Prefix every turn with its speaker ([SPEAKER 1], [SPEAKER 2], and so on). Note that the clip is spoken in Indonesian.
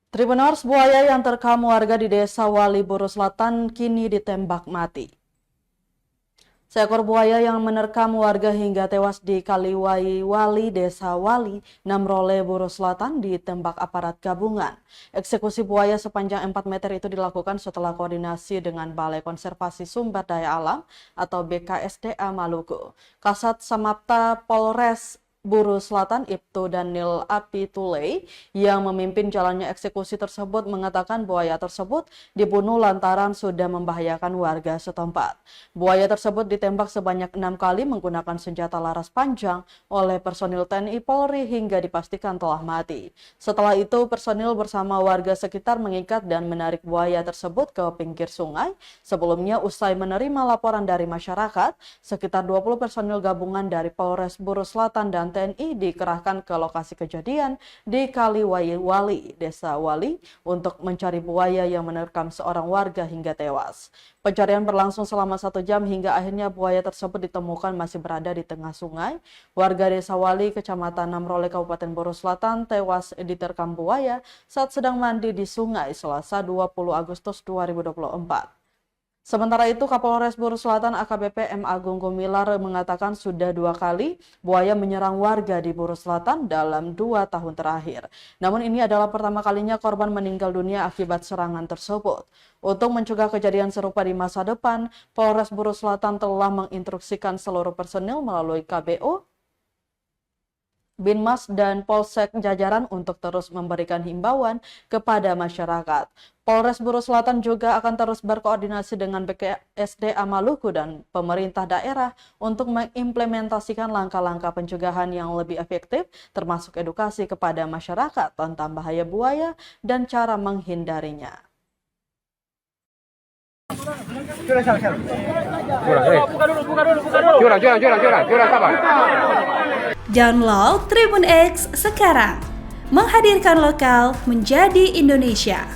[SPEAKER 1] Tribuners, buaya yang terkam warga di Desa Wali Buru Selatan kini ditembak mati. Seekor buaya yang menerkam warga hingga tewas di Kaliwai Wali, Desa Wali, Namrole, Buru Selatan ditembak aparat gabungan. Eksekusi buaya sepanjang 4 meter itu dilakukan setelah koordinasi dengan Balai Konservasi Sumber Daya Alam atau BKSDA Maluku. Kasat Samapta Polres Buru Selatan Ibtu Daniel Apitulei yang memimpin jalannya eksekusi tersebut mengatakan buaya tersebut dibunuh lantaran sudah membahayakan warga setempat. Buaya tersebut ditembak sebanyak 6 kali menggunakan senjata laras panjang oleh personil TNI Polri hingga dipastikan telah mati. Setelah itu personil bersama warga sekitar mengikat dan menarik buaya tersebut ke pinggir sungai. Sebelumnya usai menerima laporan dari masyarakat, sekitar 20 personil gabungan dari Polres Buru Selatan dan TNI dikerahkan ke lokasi kejadian di Kaliwai Wali, Desa Wali, untuk mencari buaya yang menerkam seorang warga hingga tewas. Pencarian berlangsung selama 1 jam hingga akhirnya buaya tersebut ditemukan masih berada di tengah sungai. Warga Desa Wali, Kecamatan Namrole, Kabupaten Buru Selatan tewas diterkam buaya saat sedang mandi di sungai Selasa 20 Agustus 2024. Sementara itu, Kapolres Buru Selatan AKBP M. Agung Gumilar mengatakan sudah 2 kali buaya menyerang warga di Buru Selatan dalam 2 tahun terakhir. Namun ini adalah pertama kalinya korban meninggal dunia akibat serangan tersebut. Untuk mencegah kejadian serupa di masa depan, Polres Buru Selatan telah menginstruksikan seluruh personil melalui KBO, Binmas dan Polsek jajaran untuk terus memberikan himbauan kepada masyarakat. Polres Buru Selatan juga akan terus berkoordinasi dengan BKSDA Maluku dan pemerintah daerah untuk mengimplementasikan langkah-langkah pencegahan yang lebih efektif, termasuk edukasi kepada masyarakat tentang bahaya buaya dan cara menghindarinya.
[SPEAKER 2] Sabar.
[SPEAKER 3] Download Tribun X sekarang, menghadirkan lokal menjadi Indonesia.